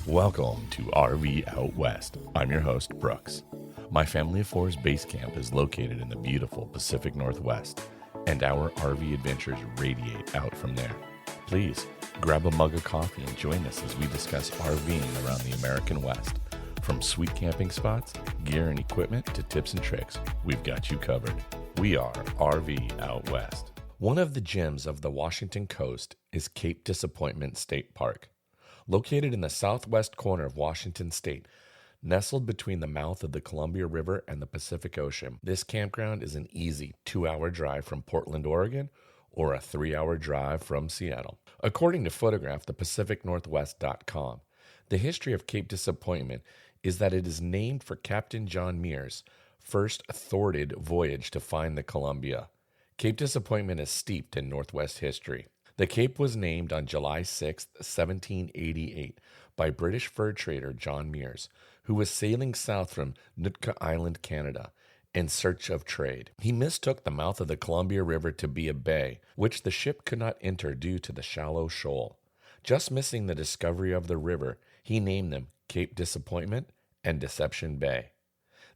Welcome to RV Out West. I'm your host, Brooks. My Family of Four's base camp is located in the beautiful Pacific Northwest, and our RV adventures radiate out from there. Please grab a mug of coffee and join us as we discuss RVing around the American West. From sweet camping spots, gear and equipment, to tips and tricks, we've got you covered. We are RV Out West. One of the gems of the Washington coast is Cape Disappointment State Park. Located in the southwest corner of Washington State, nestled between the mouth of the Columbia River and the Pacific Ocean, this campground is an easy 2-hour drive from Portland, Oregon, or a 3-hour drive from Seattle. According to PhotographThePacificNorthwest.com, the history of Cape Disappointment is that it is named for Captain John Muir's first thwarted voyage to find the Columbia. Cape Disappointment is steeped in Northwest history. The Cape was named on July 6, 1788, by British fur trader John Muir, who was sailing south from Nootka Island, Canada, in search of trade. He mistook the mouth of the Columbia River to be a bay, which the ship could not enter due to the shallow shoal. Just missing the discovery of the river, he named them Cape Disappointment and Deception Bay.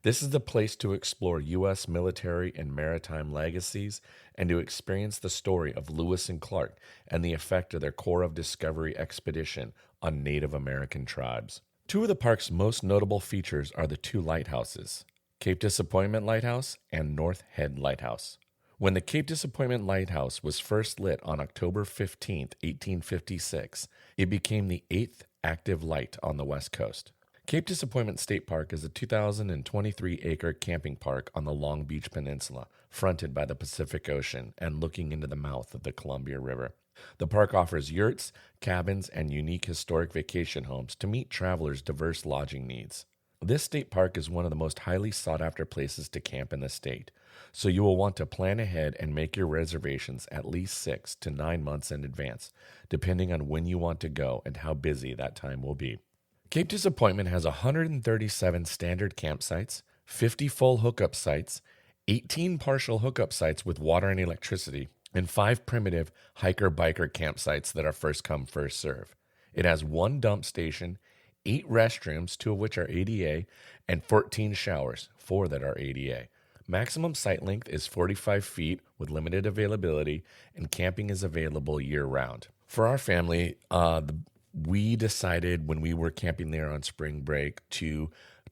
This is the place to explore U.S. military and maritime legacies and to experience the story of Lewis and Clark and the effect of their Corps of Discovery expedition on Native American tribes. Two of the park's most notable features are the two lighthouses, Cape Disappointment Lighthouse and North Head Lighthouse. When the Cape Disappointment Lighthouse was first lit on October 15, 1856, it became the 8th active light on the West Coast. Cape Disappointment State Park is a 2,023-acre camping park on the Long Beach Peninsula, fronted by the Pacific Ocean and looking into the mouth of the Columbia River. The park offers yurts, cabins, and unique historic vacation homes to meet travelers' diverse lodging needs. This state park is one of the most highly sought-after places to camp in the state, so you will want to plan ahead and make your reservations at least 6 to 9 months in advance, depending on when you want to go and how busy that time will be. Cape Disappointment has 137 standard campsites, 50 full hookup sites, 18 partial hookup sites with water and electricity, and 5 primitive hiker-biker campsites that are first come, first serve. It has 1 dump station, 8 restrooms, 2 of which are ADA, and 14 showers, 4 that are ADA. Maximum site length is 45 feet with limited availability, and camping is available year-round. For our family, we decided when we were camping there on spring break to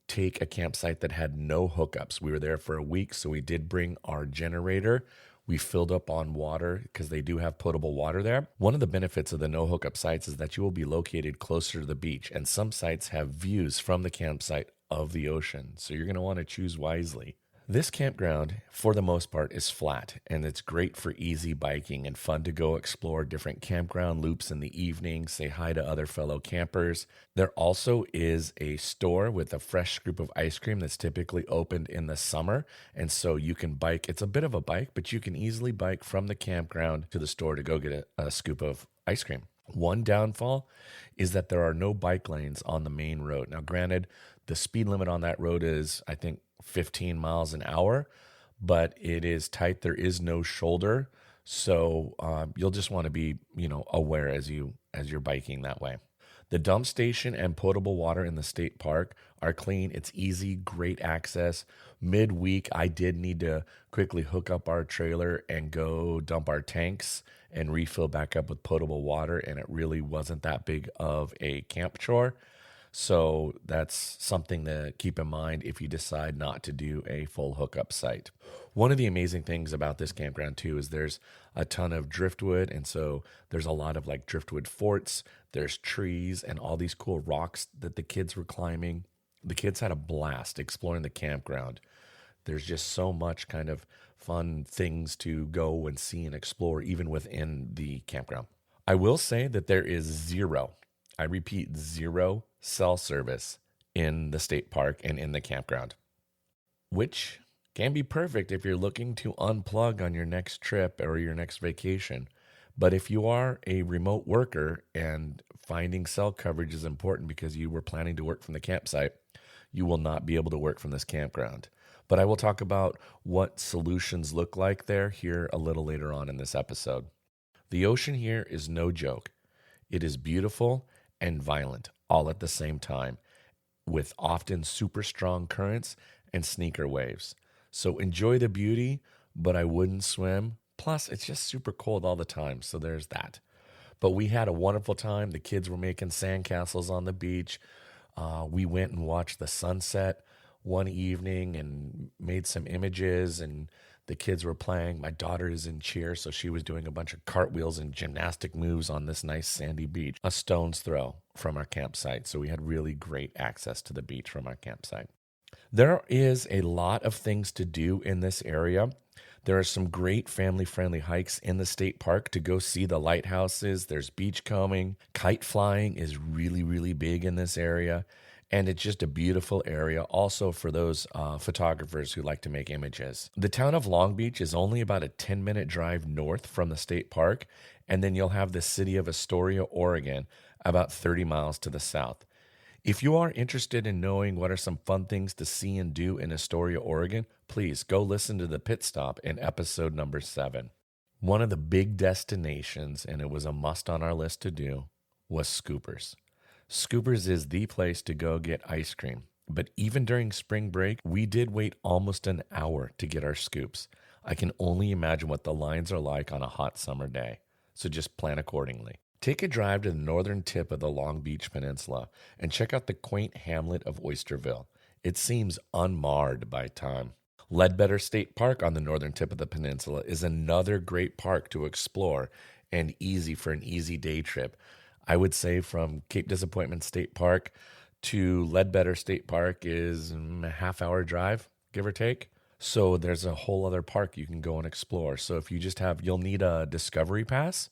take a campsite that had no hookups. We were there for a week, so we did bring our generator. We filled up on water because they do have potable water there. One of the benefits of the no hookup sites is that you will be located closer to the beach, and some sites have views from the campsite of the ocean, so you're going to want to choose wisely. This campground, for the most part, is flat, and it's great for easy biking and fun to go explore different campground loops in the evening, say hi to other fellow campers. There also is a store with a fresh scoop of ice cream that's typically opened in the summer, and so you can bike. It's a bit of a bike, but you can easily bike from the campground to the store to go get a scoop of ice cream. One downfall is that there are no bike lanes on the main road. Now, granted, the speed limit on that road is, I think, 15 miles an hour, but it is tight. There is no shoulder, so you'll just want to be, aware as you're biking that way. The dump station and potable water in the state park are clean. It's easy, great access. Midweek, I did need to quickly hook up our trailer and go dump our tanks and refill back up with potable water, and it really wasn't that big of a camp chore. So that's something to keep in mind if you decide not to do a full hookup site. One of the amazing things about this campground too is there's a ton of driftwood, and so there's a lot of like driftwood forts, there's trees and all these cool rocks that the kids were climbing. The kids had a blast exploring the campground. There's just so much kind of fun things to go and see and explore even within the campground. I will say that there is zero cell service in the state park and in the campground, which can be perfect if you're looking to unplug on your next trip or your next vacation. But if you are a remote worker and finding cell coverage is important because you were planning to work from the campsite, you will not be able to work from this campground. But I will talk about what solutions look like there here a little later on in this episode. The ocean here is no joke. It is beautiful and violent all at the same time, with often super strong currents and sneaker waves. So enjoy the beauty, but I wouldn't swim. Plus, it's just super cold all the time, so there's that. But we had a wonderful time. The kids were making sandcastles on the beach. We went and watched the sunset one evening and made some images, and the kids were playing. My daughter is in cheer, so she was doing a bunch of cartwheels and gymnastic moves on this nice sandy beach, a stone's throw from our campsite. So we had really great access to the beach from our campsite. There is a lot of things to do in this area. There are some great family-friendly hikes in the state park to go see the lighthouses. There's beachcombing. Kite flying is really, really big in this area. And it's just a beautiful area also for those photographers who like to make images. The town of Long Beach is only about a 10-minute drive north from the state park. And then you'll have the city of Astoria, Oregon, about 30 miles to the south. If you are interested in knowing what are some fun things to see and do in Astoria, Oregon, please go listen to the Pit Stop in episode number 7. One of the big destinations, and it was a must on our list to do, was Scoopers. Scoopers is the place to go get ice cream. But even during spring break, we did wait almost an hour to get our scoops. I can only imagine what the lines are like on a hot summer day. So just plan accordingly. Take a drive to the northern tip of the Long Beach Peninsula and check out the quaint hamlet of Oysterville. It seems unmarred by time. Ledbetter State Park on the northern tip of the peninsula is another great park to explore and easy for an easy day trip. I would say from Cape Disappointment State Park to Ledbetter State Park is a half-hour drive, give or take. So there's a whole other park you can go and explore. So if you just you'll need a Discovery Pass,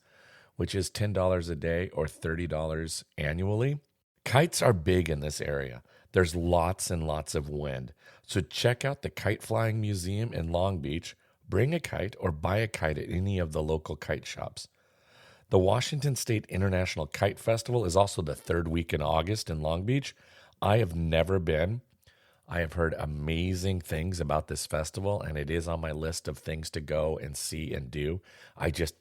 which is $10 a day or $30 annually. Kites are big in this area. There's lots and lots of wind. So check out the Kite Flying Museum in Long Beach. Bring a kite or buy a kite at any of the local kite shops. The Washington State International Kite Festival is also the third week in August in Long Beach. I have never been. I have heard amazing things about this festival, and it is on my list of things to go and see and do. I just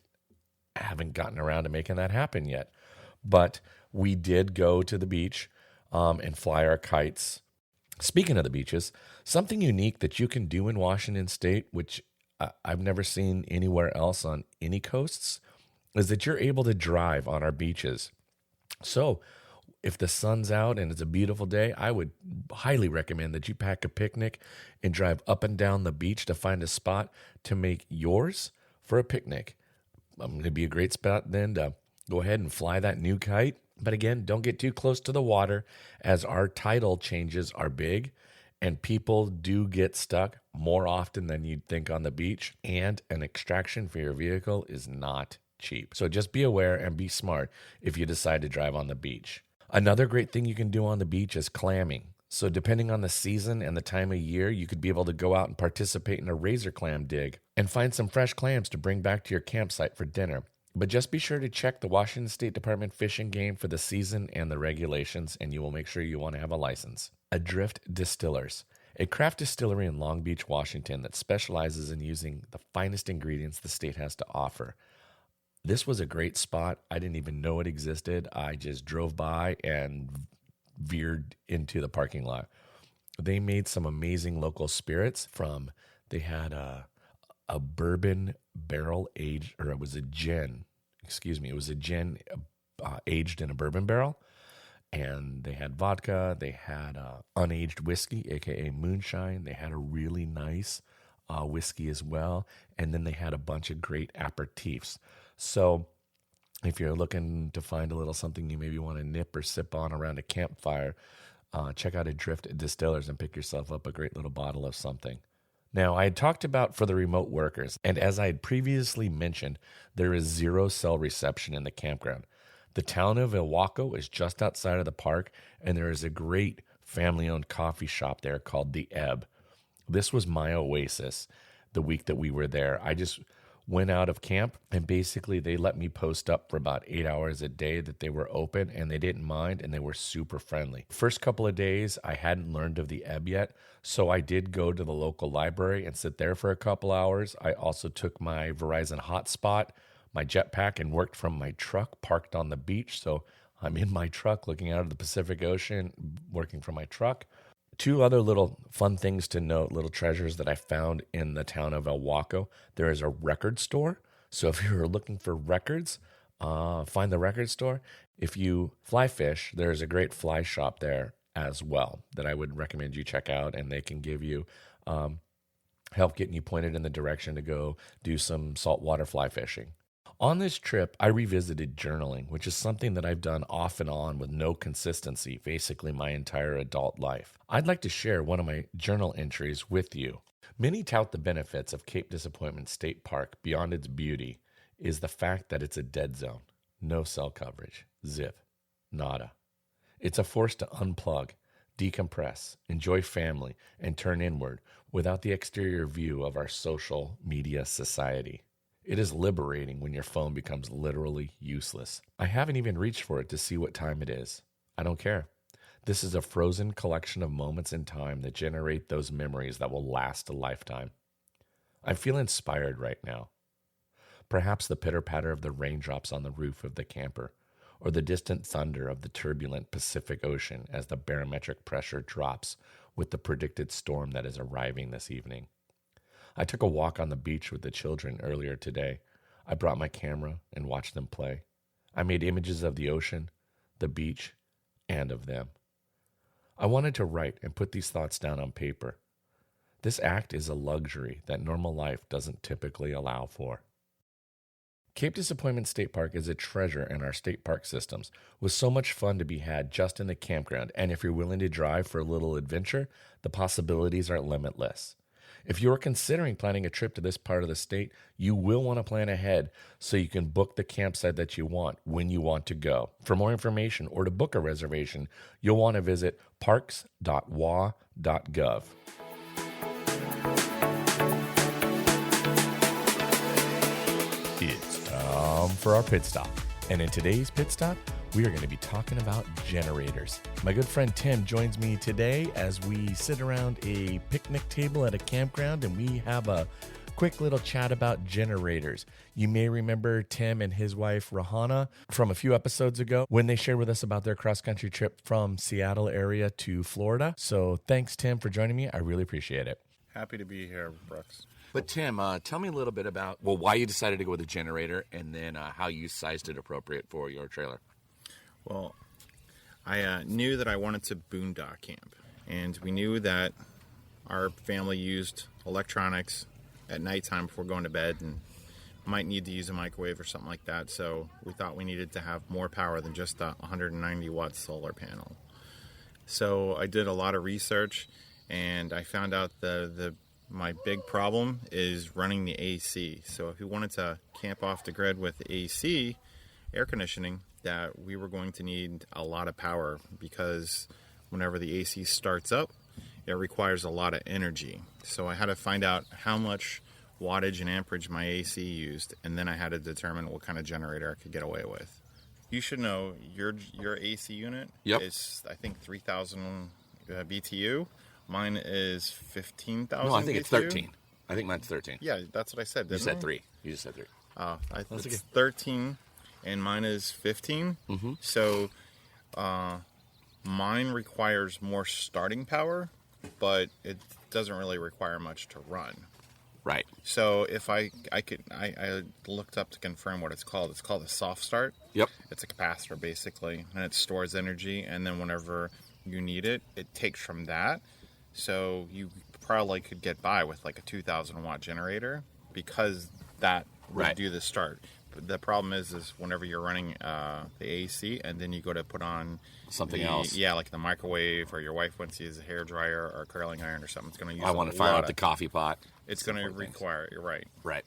haven't gotten around to making that happen yet. But we did go to the beach and fly our kites. Speaking of the beaches, something unique that you can do in Washington State, which I've never seen anywhere else on any coasts, is that you're able to drive on our beaches. So if the sun's out and it's a beautiful day, I would highly recommend that you pack a picnic and drive up and down the beach to find a spot to make yours for a picnic. It'd be a great spot then to go ahead and fly that new kite. But again, don't get too close to the water, as our tidal changes are big and people do get stuck more often than you'd think on the beach. And an extraction for your vehicle is not cheap. So just be aware and be smart if you decide to drive on the beach. Another great thing you can do on the beach is clamming. So depending on the season and the time of year, you could be able to go out and participate in a razor clam dig and find some fresh clams to bring back to your campsite for dinner. But just be sure to check the Washington State Department Fish and Game for the season and the regulations, and you will make sure you want to have a license. Adrift Distillers, a craft distillery in Long Beach, Washington that specializes in using the finest ingredients the state has to offer. This was a great spot. I didn't even know it existed. I just drove by and veered into the parking lot. They made some amazing local spirits they had a bourbon barrel aged, or it was a gin, aged in a bourbon barrel. And they had vodka, they had unaged whiskey, aka moonshine. They had a really nice whiskey as well. And then they had a bunch of great aperitifs. So if you're looking to find a little something you maybe want to nip or sip on around a campfire, check out Adrift Distillers and pick yourself up a great little bottle of something. Now, I had talked about for the remote workers, and as I had previously mentioned, there is 0 cell reception in the campground. The town of Ilwaco is just outside of the park, and there is a great family-owned coffee shop there called The Ebb. This was my oasis the week that we were there. I just went out of camp, and basically they let me post up for about 8 hours a day that they were open, and they didn't mind, and they were super friendly. First couple of days, I hadn't learned of the Ebb yet, so I did go to the local library and sit there for a couple hours. I also took my Verizon hotspot, my jetpack, and worked from my truck parked on the beach, so I'm in my truck looking out of the Pacific Ocean, working from my truck. Two other little fun things to note, little treasures that I found in the town of El Waco. There is a record store. So if you're looking for records, find the record store. If you fly fish, there's a great fly shop there as well that I would recommend you check out, and they can give you help getting you pointed in the direction to go do some saltwater fly fishing. On this trip, I revisited journaling, which is something that I've done off and on with no consistency, basically my entire adult life. I'd like to share one of my journal entries with you. Many tout the benefits of Cape Disappointment State Park beyond its beauty is the fact that it's a dead zone. No cell coverage. Zip. Nada. It's a force to unplug, decompress, enjoy family, and turn inward without the exterior view of our social media society. It is liberating when your phone becomes literally useless. I haven't even reached for it to see what time it is. I don't care. This is a frozen collection of moments in time that generate those memories that will last a lifetime. I feel inspired right now. Perhaps the pitter-patter of the raindrops on the roof of the camper, or the distant thunder of the turbulent Pacific Ocean as the barometric pressure drops with the predicted storm that is arriving this evening. I took a walk on the beach with the children earlier today. I brought my camera and watched them play. I made images of the ocean, the beach, and of them. I wanted to write and put these thoughts down on paper. This act is a luxury that normal life doesn't typically allow for. Cape Disappointment State Park is a treasure in our state park systems, with so much fun to be had just in the campground, and if you're willing to drive for a little adventure, the possibilities are limitless. If you're considering planning a trip to this part of the state, you will want to plan ahead so you can book the campsite that you want when you want to go. For more information or to book a reservation, you'll want to visit parks.wa.gov. It's time for our pit stop. And in today's pit stop, we are going to be talking about generators. My good friend Tim joins me today as we sit around a picnic table at a campground and we have a quick little chat about generators. You may remember Tim and his wife Rahana from a few episodes ago when they shared with us about their cross-country trip from Seattle area to Florida. So thanks, Tim, for joining me. I really appreciate it. Happy to be here, Brooks. But Tim, tell me a little bit about, why you decided to go with a generator and then how you sized it appropriate for your trailer. Well, I knew that I wanted to boondock camp, and we knew that our family used electronics at nighttime before going to bed and might need to use a microwave or something like that, so we thought we needed to have more power than just a 190-watt solar panel. So I did a lot of research, and I found out my big problem is running the AC. So if we wanted to camp off the grid with AC, air conditioning, that we were going to need a lot of power because whenever the AC starts up, it requires a lot of energy. So I had to find out how much wattage and amperage my AC used, and then I had to determine what kind of generator I could get away with. You should know your AC unit is, I think, 3,000 BTU. Mine is 15,000 No, I think BTU. it's 13. I think mine's 13. Yeah, that's what I said, You said 3. You just said 3. It's 13, and mine is 15. Mm-hmm. So mine requires more starting power, but it doesn't really require much to run. Right. So if I looked up to confirm what it's called. It's called a soft start. Yep. It's a capacitor basically, and it stores energy, and then whenever you need it, it takes from that. So you probably could get by with like a 2,000 watt generator because that would do the start. But the problem is whenever you're running the AC and then you go to put on something else. Yeah, like the microwave, or your wife wants to use a hair dryer or a curling iron or something. It's going to use I want to fire out the coffee pot. It's going to require, you're right. Right.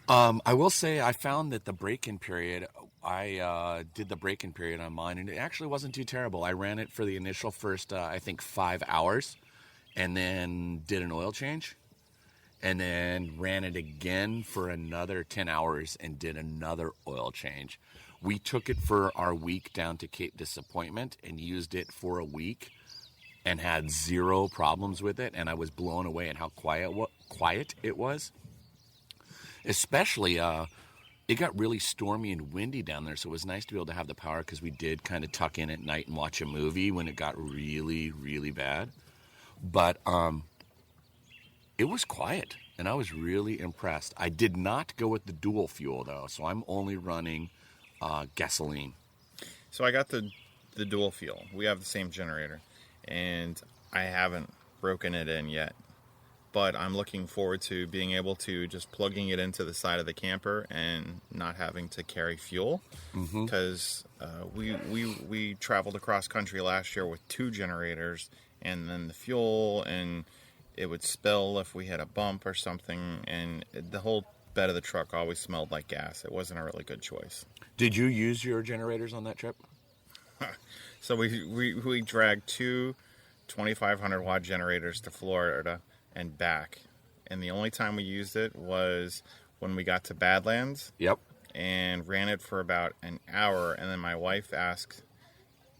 I will say I found that the break-in period, I did the break-in period on mine, and it actually wasn't too terrible. I ran it for the initial first, 5 hours, and then did an oil change, and then ran it again for another 10 hours and did another oil change. We took it for our week down to Cape Disappointment and used it for a week and had zero problems with it, and I was blown away at how quiet it was. Especially it got really stormy and windy down there, so it was nice to be able to have the power because we did kind of tuck in at night and watch a movie when it got really, really bad. But it was quiet, and I was really impressed. I did not go with the dual fuel, though, so I'm only running gasoline. So I got the dual fuel. We have the same generator, and I haven't broken it in yet. But I'm looking forward to being able to just plugging it into the side of the camper and not having to carry fuel. Because we traveled across country last year with 2 generators, and then the fuel, and it would spill if we had a bump or something, and the whole bed of the truck always smelled like gas. It wasn't a really good choice. Did you use your generators on that trip? So we dragged 2 2,500 watt generators to Florida and back, and the only time we used it was when we got to Badlands. Yep. And ran it for about an hour, and then my wife asked,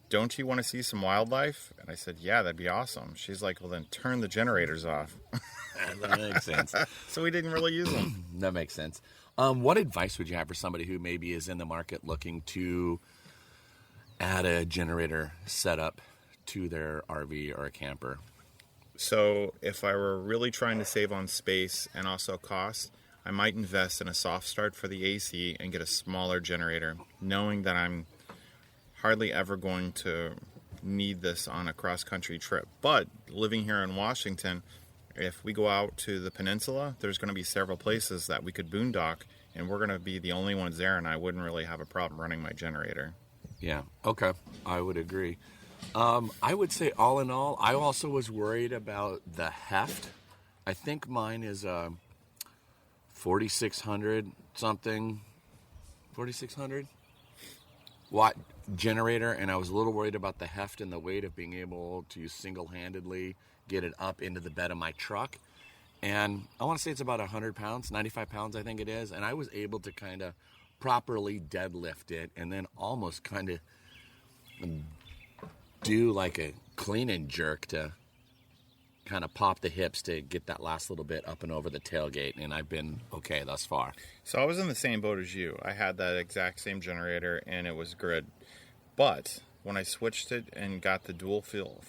"Don't you want to see some wildlife?" And I said, "Yeah, that'd be awesome." She's like, "Well, then turn the generators off." That makes sense. So we didn't really use them. That makes sense. What advice would you have for somebody who maybe is in the market looking to add a generator setup to their RV or a camper? So if I were really trying to save on space and also cost, I might invest in a soft start for the AC and get a smaller generator, knowing that I'm hardly ever going to need this on a cross-country trip. But living here in Washington, if we go out to the peninsula, there's going to be several places that we could boondock, and we're going to be the only ones there, and I wouldn't really have a problem running my generator. Yeah, okay. I would agree. I would say all in all, I also was worried about the heft. I think mine is 4,600 something, 4,600 watt generator, and I was a little worried about the heft and the weight of being able to single-handedly get it up into the bed of my truck. And I want to say it's about 100 pounds, 95 pounds I think it is, and I was able to kind of properly deadlift it and then almost kind of do like a clean and jerk to kind of pop the hips to get that last little bit up and over the tailgate, and I've been okay thus far. So I was in the same boat as you. I had that exact same generator, and it was good. But when I switched it and got the dual fuel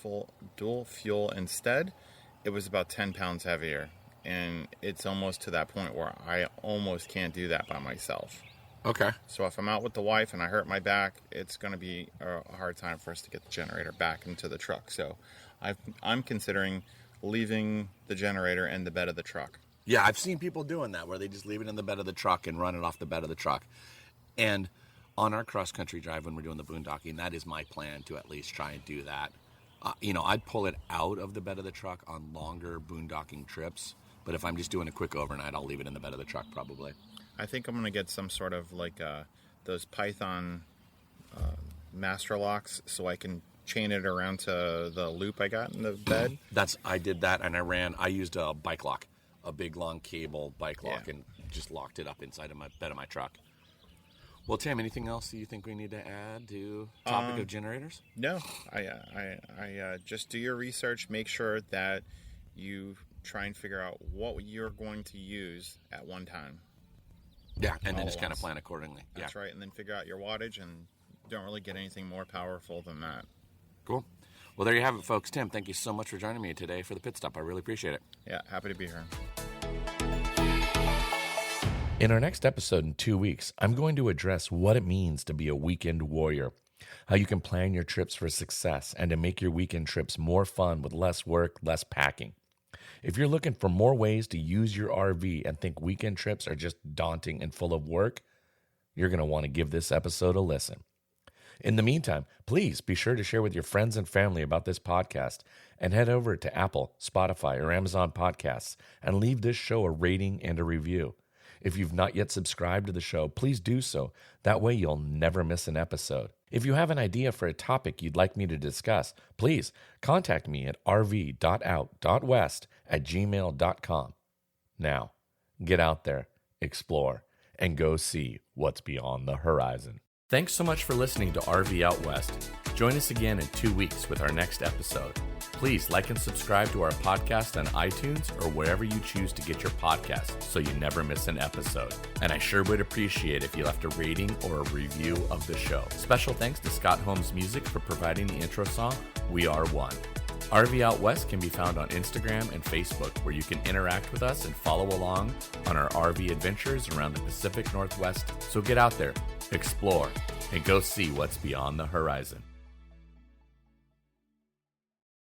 instead, it was about 10 pounds heavier, and it's almost to that point where I almost can't do that by myself. Okay. So if I'm out with the wife and I hurt my back, it's going to be a hard time for us to get the generator back into the truck. So I'm considering leaving the generator in the bed of the truck. Yeah, I've seen people doing that where they just leave it in the bed of the truck and run it off the bed of the truck. And on our cross-country drive when we're doing the boondocking, that is my plan to at least try and do that. I'd pull it out of the bed of the truck on longer boondocking trips. But if I'm just doing a quick overnight, I'll leave it in the bed of the truck probably. I think I'm going to get some sort of like those Python master locks so I can chain it around to the loop I got in the bed. I did that, and I used a bike lock, a big long cable bike lock, and just locked it up inside of my bed of my truck. Well, Tim, anything else you think we need to add to the topic of generators? No, I just do your research, make sure that you try and figure out what you're going to use at one time. Yeah, and then just kind of plan accordingly. That's right, and then figure out your wattage, and don't really get anything more powerful than that. Cool. Well, there you have it, folks. Tim, thank you so much for joining me today for the Pit Stop. I really appreciate it. Yeah, happy to be here. In our next episode in 2 weeks, I'm going to address what it means to be a weekend warrior, how you can plan your trips for success, and to make your weekend trips more fun with less work, less packing. If you're looking for more ways to use your RV and think weekend trips are just daunting and full of work, you're going to want to give this episode a listen. In the meantime, please be sure to share with your friends and family about this podcast and head over to Apple, Spotify, or Amazon Podcasts and leave this show a rating and a review. If you've not yet subscribed to the show, please do so. That way you'll never miss an episode. If you have an idea for a topic you'd like me to discuss, please contact me at rv.out.west@gmail.com. Now, get out there, explore, and go see what's beyond the horizon. Thanks so much for listening to RV Out West. Join us again in 2 weeks with our next episode. Please like and subscribe to our podcast on iTunes or wherever you choose to get your podcasts so you never miss an episode. And I sure would appreciate if you left a rating or a review of the show. Special thanks to Scott Holmes Music for providing the intro song, We Are One. RV Out West can be found on Instagram and Facebook, where you can interact with us and follow along on our RV adventures around the Pacific Northwest. So get out there, explore, and go see what's beyond the horizon.